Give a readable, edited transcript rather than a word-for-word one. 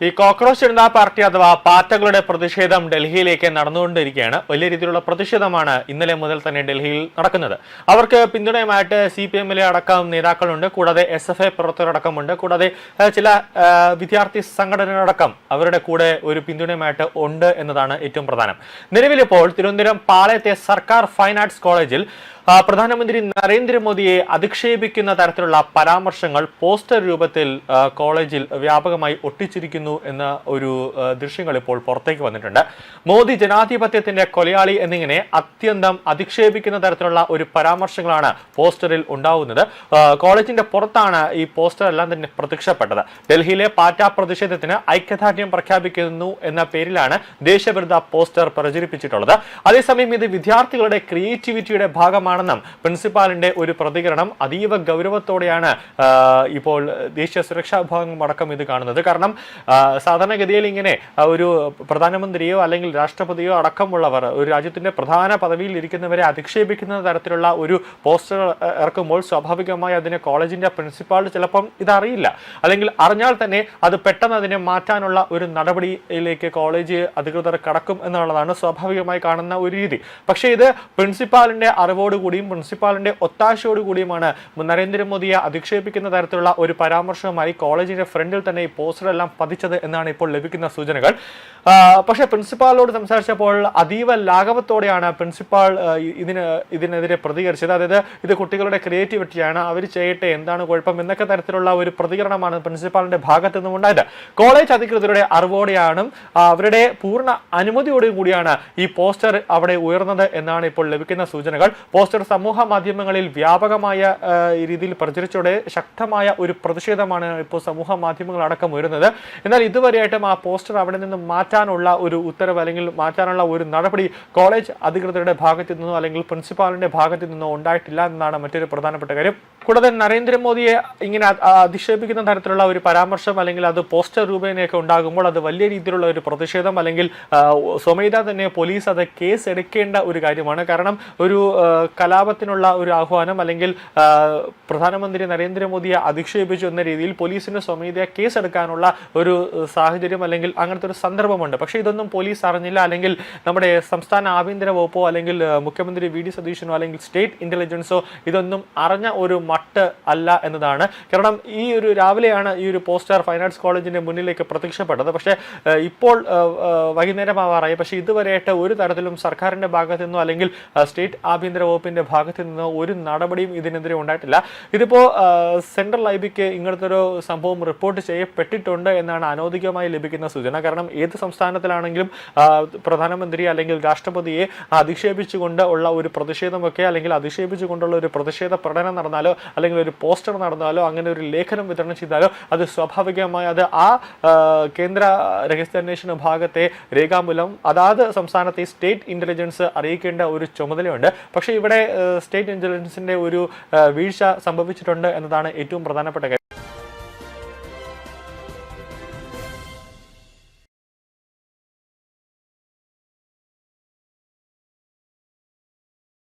ഈ cockroach Janata party അഥവാ പാറ്റകളുടെ പ്രതിഷേധം ഡൽഹിയിലേക്ക് നടന്നുകൊണ്ടിരിക്കുകയാണ്. വലിയ രീതിയിലുള്ള പ്രതിഷേധമാണ് ഇന്നലെ മുതൽ തന്നെ ഡൽഹിയിൽ നടക്കുന്നത്. അവർക്ക് പിന്തുണയുമായിട്ട് CPM-ലെ അടക്കം നേതാക്കളുണ്ട്, കൂടാതെ SFI പ്രവർത്തകരടക്കമുണ്ട്, കൂടാതെ ചില വിദ്യാർത്ഥി സംഘടനകളടക്കം അവരുടെ കൂടെ ഒരു പിന്തുണയുമായിട്ട് ഉണ്ട് എന്നതാണ് ഏറ്റവും പ്രധാനം. നിലവിലിപ്പോൾ തിരുവനന്തപുരം പാളയത്തെ സർക്കാർ ഫൈൻ ആർട്സ് കോളേജിൽ പ്രധാനമന്ത്രി നരേന്ദ്രമോദിയെ അധിക്ഷേപിക്കുന്ന തരത്തിലുള്ള പരാമർശങ്ങൾ പോസ്റ്റർ രൂപത്തിൽ കോളേജിൽ വ്യാപകമായി ഒട്ടിച്ചിരിക്കുന്നു എന്ന ഒരു ദൃശ്യങ്ങൾ ഇപ്പോൾ പുറത്തേക്ക് വന്നിട്ടുണ്ട്. മോദി ജനാധിപത്യത്തിന്റെ കൊലയാളി എന്നിങ്ങനെ അത്യന്തം അധിക്ഷേപിക്കുന്ന തരത്തിലുള്ള ഒരു പരാമർശങ്ങളാണ് പോസ്റ്ററിൽ ഉണ്ടാവുന്നത്. കോളേജിന്റെ പുറത്താണ് ഈ പോസ്റ്റർ എല്ലാം തന്നെ പ്രത്യക്ഷപ്പെട്ടത്. ഡൽഹിയിലെ പാറ്റ പ്രതിഷേധത്തിന് ഐക്യദാർഢ്യം പ്രഖ്യാപിക്കുന്നു എന്ന പേരിലാണ് ദേശവിരുദ്ധ പോസ്റ്റർ പ്രചരിപ്പിച്ചിട്ടുള്ളത്. അതേസമയം ഇത് വിദ്യാർത്ഥികളുടെ ക്രിയേറ്റിവിറ്റിയുടെ ഭാഗമാണ് പ്രിൻസിപ്പാളിന്റെ ഒരു പ്രതികരണം അതീവ ഗൗരവത്തോടെയാണ് ഇപ്പോൾ ദേശീയ സുരക്ഷാ വിഭാഗം അടക്കം ഇത് കാണുന്നത്. കാരണം സാധാരണഗതിയിൽ ഇങ്ങനെ ഒരു പ്രധാനമന്ത്രിയോ അല്ലെങ്കിൽ രാഷ്ട്രപതിയോ അടക്കമുള്ളവർ ഒരു രാജ്യത്തിന്റെ പ്രധാന പദവിയിൽ ഇരിക്കുന്നവരെ അധിക്ഷേപിക്കുന്ന തരത്തിലുള്ള ഒരു പോസ്റ്റർ ഇറക്കുമ്പോൾ സ്വാഭാവികമായി അതിന് കോളേജിന്റെ പ്രിൻസിപ്പാൾ ചിലപ്പം ഇതറിയില്ല, അല്ലെങ്കിൽ അറിഞ്ഞാൽ തന്നെ അത് പെട്ടെന്ന് അതിനെ മാറ്റാനുള്ള ഒരു നടപടിയിലേക്ക് കോളേജ് അധികൃതർ കടക്കും എന്നുള്ളതാണ് സ്വാഭാവികമായി കാണുന്ന ഒരു രീതി. പക്ഷേ ഇത് പ്രിൻസിപ്പാളിന്റെ അറിവോടുകൂടിയും പ്രിൻസിപ്പാളിന്റെ ഒത്താശയോടുകൂടിയുമാണ് നരേന്ദ്രമോദിയെ അധിക്ഷേപിക്കുന്ന തരത്തിലുള്ള ഒരു പരാമർശവുമായി കോളേജിന്റെ ഫ്രണ്ടിൽ തന്നെ ഈ പോസ്റ്റർ എല്ലാം പതിച്ചത് എന്നാണ് ഇപ്പോൾ ലഭിക്കുന്ന സൂചനകൾ. പക്ഷേ പ്രിൻസിപ്പാളിനോട് സംസാരിച്ചപ്പോൾ അതീവ ലാഘവത്തോടെയാണ് പ്രിൻസിപ്പാൾ ഇതിനെതിരെ പ്രതികരിച്ചത്. അതായത് ഇത് കുട്ടികളുടെ ക്രിയേറ്റിവിറ്റിയാണ്, അവർ ചെയ്യട്ടെ, എന്താണ് കുഴപ്പം എന്നൊക്കെ തരത്തിലുള്ള ഒരു പ്രതികരണമാണ് പ്രിൻസിപ്പാളിന്റെ ഭാഗത്തു നിന്നും ഉണ്ടായത്. കോളേജ് അധികൃതരുടെ അറിവോടെയാണ്, അവരുടെ പൂർണ്ണ അനുമതിയോടും കൂടിയാണ് ഈ പോസ്റ്റർ അവിടെ ഉയർന്നത് എന്നാണ് ഇപ്പോൾ ലഭിക്കുന്ന സൂചനകൾ. പോസ്റ്റർ സമൂഹ മാധ്യമങ്ങളിൽ വ്യാപകമായ രീതിയിൽ പ്രചരിച്ചോടെ ശക്തമായ ഒരു പ്രതിഷേധമാണ് ഇപ്പോൾ സമൂഹ മാധ്യമങ്ങൾ അടക്കം വരുന്നത്. എന്നാൽ ഇതുവരെയായിട്ടും ആ പോസ്റ്റർ അവിടെ നിന്ന് മാറ്റാനുള്ള ഒരു ഉത്തരവ് അല്ലെങ്കിൽ മാറ്റാനുള്ള ഒരു നടപടി കോളേജ് അധികൃതരുടെ ഭാഗത്തു നിന്നോ അല്ലെങ്കിൽ പ്രിൻസിപ്പാളിന്റെ ഭാഗത്തു നിന്നോ ഉണ്ടായിട്ടില്ല എന്നതാണ് മറ്റൊരു പ്രധാനപ്പെട്ട കാര്യം. കൂടാതെ നരേന്ദ്രമോദിയെ ഇങ്ങനെ അധിക്ഷേപിക്കുന്ന തരത്തിലുള്ള ഒരു പരാമർശം അല്ലെങ്കിൽ അത് പോസ്റ്റർ രൂപേണയൊക്കെ ഉണ്ടാകുമ്പോൾ അത് വലിയ രീതിയിലുള്ള ഒരു പ്രതിഷേധം അല്ലെങ്കിൽ സ്വമേധയാ തന്നെ പോലീസ് അത് കേസ് എടുക്കേണ്ട ഒരു കാര്യമാണ്. കാരണം ഒരു കലാപത്തിനുള്ള ഒരു ആഹ്വാനം അല്ലെങ്കിൽ പ്രധാനമന്ത്രി നരേന്ദ്രമോദിയെ അധിക്ഷേപിച്ചു എന്ന രീതിയിൽ പോലീസിന് സ്വമേധയാ കേസ് എടുക്കാനുള്ള ഒരു സാഹചര്യം അല്ലെങ്കിൽ അങ്ങനത്തെ ഒരു സന്ദർഭമുണ്ട്. പക്ഷേ ഇതൊന്നും പോലീസ് അറിഞ്ഞില്ല, അല്ലെങ്കിൽ നമ്മുടെ സംസ്ഥാന ആഭ്യന്തര വകുപ്പോ അല്ലെങ്കിൽ മുഖ്യമന്ത്രി VD സതീശനോ അല്ലെങ്കിൽ സ്റ്റേറ്റ് ഇന്റലിജൻസോ ഇതൊന്നും അറിഞ്ഞ ഒരു മട്ട് അല്ല എന്നതാണ്. കാരണം ഈ ഒരു രാവിലെയാണ് ഈ ഒരു പോസ്റ്റർ ഫൈൻ ആർട്സ് കോളേജിന്റെ മുന്നിലേക്ക് പ്രത്യക്ഷപ്പെട്ടത്. പക്ഷേ ഇപ്പോൾ വൈകുന്നേരം ആവാറായി. പക്ഷേ ഇതുവരെയായിട്ട് ഒരു തരത്തിലും സർക്കാരിന്റെ ഭാഗത്തു നിന്നോ അല്ലെങ്കിൽ സ്റ്റേറ്റ് ആഭ്യന്തര വകുപ്പിന്റെ ഭാഗത്തു നിന്നോ ഒരു നടപടിയും ഇതിനെതിരെ ഉണ്ടായിട്ടില്ല. ഇതിപ്പോ സെൻട്രൽ ഐബിക്ക് ഇങ്ങനത്തെ ഒരു സംഭവം റിപ്പോർട്ട് ചെയ്യപ്പെട്ടിട്ടുണ്ട് എന്നാണ് അനൗദ്യോഗികമായി ലഭിക്കുന്ന സൂചന. കാരണം ഏത് സംസ്ഥാനത്തിലാണെങ്കിലും പ്രധാനമന്ത്രി അല്ലെങ്കിൽ രാഷ്ട്രപതിയെ അധിക്ഷേപിച്ചുകൊണ്ട് ഉള്ള ഒരു പ്രതിഷേധമൊക്കെ അല്ലെങ്കിൽ അധിക്ഷേപിച്ചുകൊണ്ടുള്ള ഒരു പ്രതിഷേധ പ്രകടനം നടന്നാലോ അല്ലെങ്കിൽ ഒരു പോസ്റ്റർ നടന്നാലോ അങ്ങനെ ഒരു ലേഖനം വിതരണം ചെയ്താലോ അത് സ്വാഭാവികമായി അത് ആ കേന്ദ്ര രഹസ്യാന്വേഷണ വിഭാഗത്തെ രേഖാമൂലം അതാത് സംസ്ഥാനത്തെ സ്റ്റേറ്റ് ഇന്റലിജൻസ് അറിയിക്കേണ്ട ഒരു ചുമതലയുണ്ട്. പക്ഷേ ഇവിടെ സ്റ്റേറ്റ് ഇന്റലിജൻസിന്റെ ഒരു വീഴ്ച സംഭവിച്ചിട്ടുണ്ട് എന്നതാണ് ഏറ്റവും പ്രധാനപ്പെട്ട കാര്യം.